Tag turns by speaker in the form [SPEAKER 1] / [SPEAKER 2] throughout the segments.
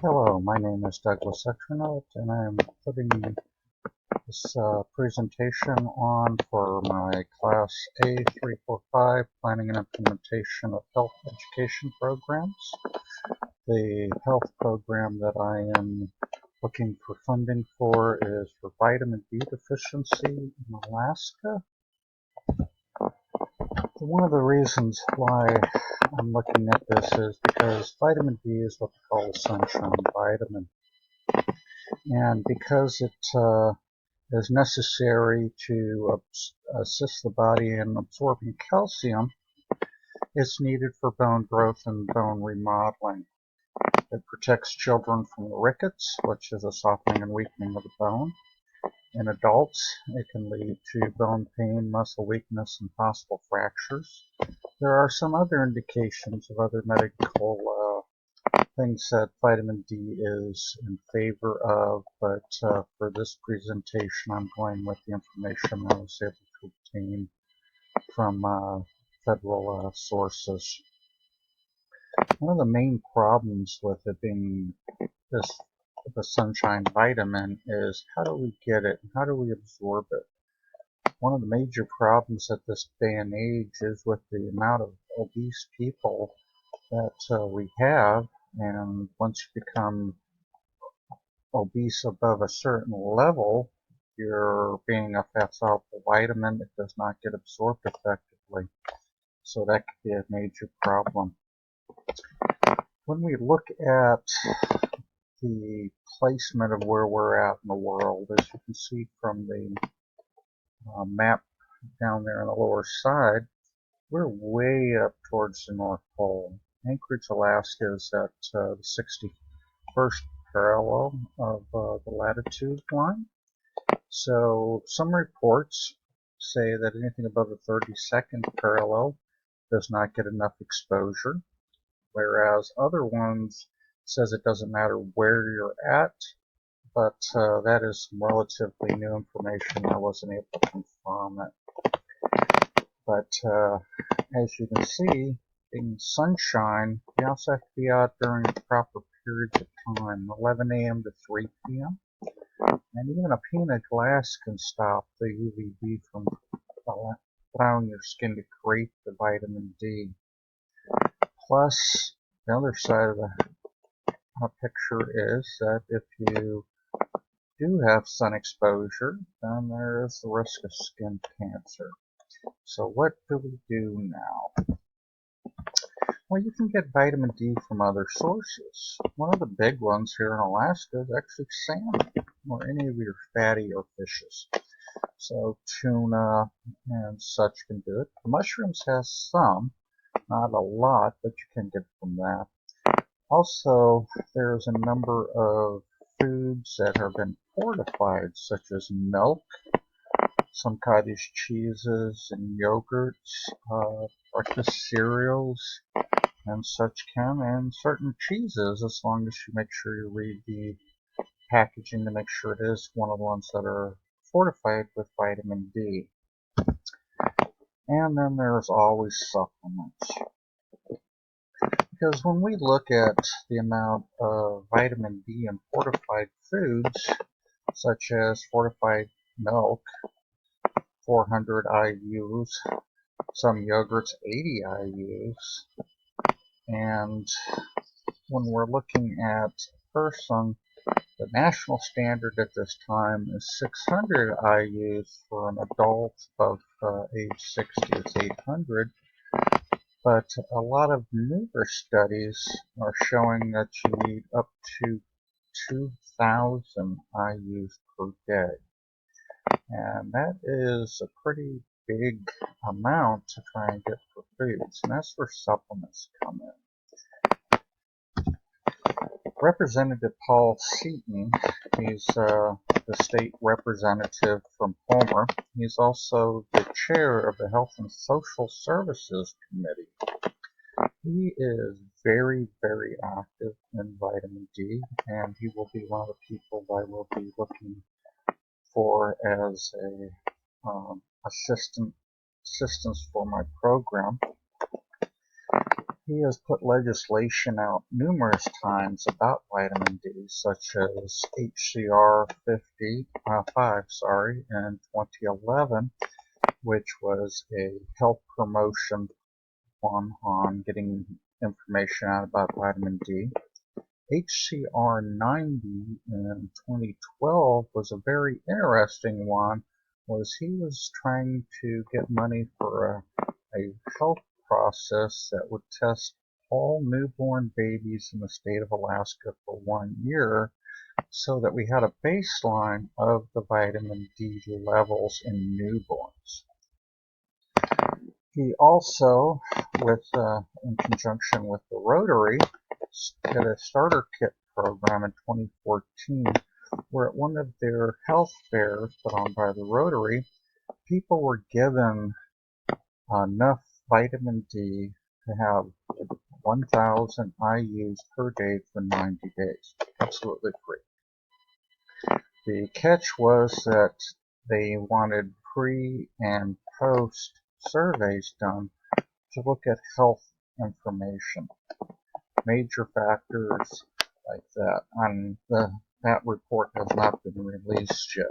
[SPEAKER 1] Hello, my name is Douglas Extronaut, and I am putting this presentation on for my Class A345 Planning and Implementation of Health Education Programs. The health program that I am looking for funding for is for vitamin D deficiency in Alaska. One of the reasons why I'm looking at this is because vitamin D is what they call a sunshine vitamin. And because it is necessary to assist the body in absorbing calcium, it's needed for bone growth and bone remodeling. It protects children from rickets, which is a softening and weakening of the bone. In adults, it can lead to bone pain, muscle weakness, and possible fractures. There are some other indications of other medical things that vitamin D is in favor of, but for this presentation I'm going with the information I was able to obtain from federal sources. One of the main problems with it being the sunshine vitamin is how do we get it and how do we absorb it? One of the major problems at this day and age is with the amount of obese people that we have, and once you become obese above a certain level, you're being a fat soluble vitamin that does not get absorbed effectively. So that could be a major problem. When we look at the placement of where we're at in the world, as you can see from the map down there on the lower side, we're way up towards the North Pole. Anchorage, Alaska is at the 61st parallel of the latitude line. So some reports say that anything above the 32nd parallel does not get enough exposure, whereas other ones says it doesn't matter where you're at, but that is some relatively new information. I wasn't able to confirm it. But as you can see, in sunshine, you also have to be out during the proper periods of time, 11 a.m. to 3 p.m. And even a pane of glass can stop the UVB from allowing your skin to create the vitamin D. Plus, the other side of the picture is that if you do have sun exposure, then there is the risk of skin cancer. So what do we do now? Well, you can get vitamin D from other sources. One of the big ones here in Alaska is actually salmon, or any of your fattier fishes. So tuna and such can do it. Mushrooms has some, not a lot, but you can get from that. Also, there's a number of foods that have been fortified, such as milk, some cottage cheeses and yogurts, breakfast cereals, and such and certain cheeses, as long as you make sure you read the packaging to make sure it is one of the ones that are fortified with vitamin D. And then there's always supplements. Because when we look at the amount of vitamin D in fortified foods, such as fortified milk, 400 IUs, some yogurts 80 IUs, and when we're looking at a person, the national standard at this time is 600 IUs for an adult of age 60 is 800, but a lot of newer studies are showing that you need up to 2,000 IUs per day. And that is a pretty big amount to try and get for foods, and that's where supplements come in. Representative Paul Seaton, he's the state representative from Homer. He's also the chair of the Health and Social Services Committee. He is very, very active in vitamin D, and he will be one of the people I will be looking for as a assistance for my program. He has put legislation out numerous times about vitamin D, such as HCR 5 in 2011, which was a health promotion one on getting information out about vitamin D. HCR 90 in 2012 was a very interesting one, was he was trying to get money for a health process that would test all newborn babies in the state of Alaska for 1 year so that we had a baseline of the vitamin D levels in newborns. He also, in conjunction with the Rotary, did a starter kit program in 2014 where at one of their health fairs put on by the Rotary, people were given enough vitamin D to have 1,000 IUs per day for 90 days, absolutely free. The catch was that they wanted pre and post surveys done to look at health information, major factors like that, and that report has not been released yet.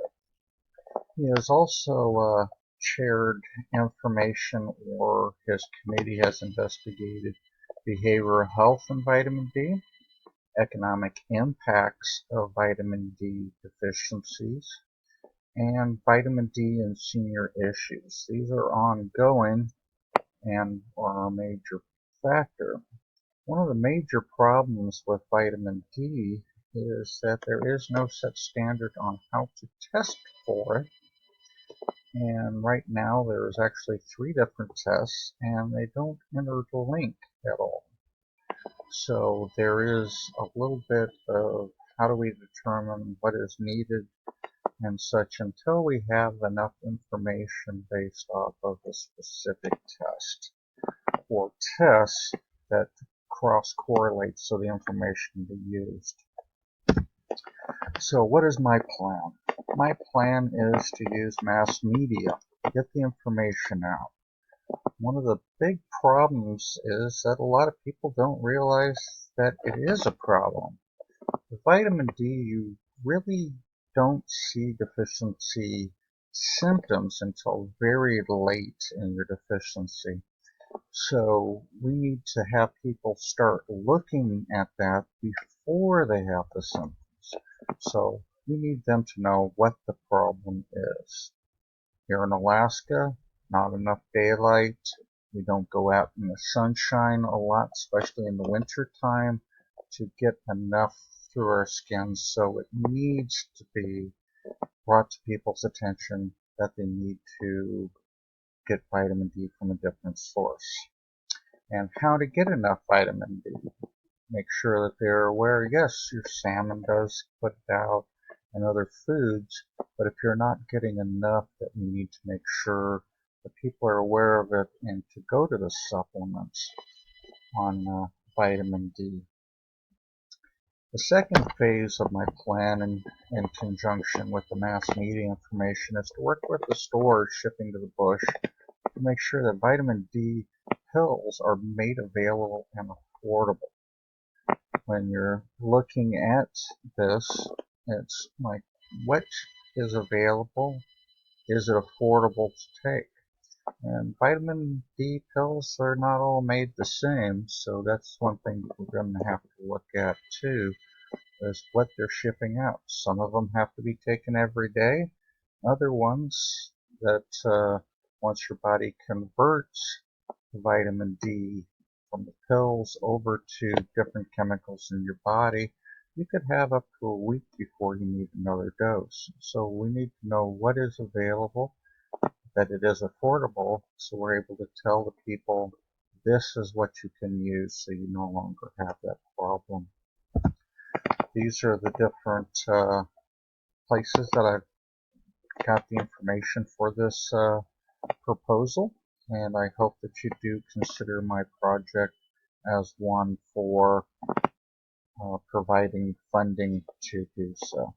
[SPEAKER 1] He has also shared information, or his committee has investigated behavioral health and vitamin D, economic impacts of vitamin D deficiencies, and vitamin D and senior issues. These are ongoing and are a major factor. One of the major problems with vitamin D is that there is no set standard on how to test for it. And right now there's actually 3 different tests and they don't interlink at all. So there is a little bit of how do we determine what is needed and such until we have enough information based off of a specific test or tests that cross-correlate so the information can be used. So what is my plan? My plan is to use mass media to get the information out. One of the big problems is that a lot of people don't realize that it is a problem. With vitamin D, you really don't see deficiency symptoms until very late in your deficiency. So we need to have people start looking at that before they have the symptoms. So we need them to know what the problem is. Here in Alaska, not enough daylight. We don't go out in the sunshine a lot, especially in the winter time, to get enough through our skin. So it needs to be brought to people's attention that they need to get vitamin D from a different source. And how to get enough vitamin D. Make sure that they're aware, yes, your salmon does put it out and other foods, but if you're not getting enough, that we need to make sure that people are aware of it and to go to the supplements on vitamin D. The second phase of my plan in conjunction with the mass media information is to work with the stores shipping to the bush to make sure that vitamin D pills are made available and affordable. When you're looking at this, it's like, what is available? Is it affordable to take? And vitamin D pills are not all made the same, so that's one thing that we're going to have to look at too, is what they're shipping out. Some of them have to be taken every day. Other ones that once your body converts vitamin D from the pills over to different chemicals in your body, you could have up to a week before you need another dose. So we need to know what is available, that it is affordable, so we're able to tell the people this is what you can use so you no longer have that problem. These are the different places that I've got the information for this proposal, and I hope that you do consider my project as one for providing funding to do so.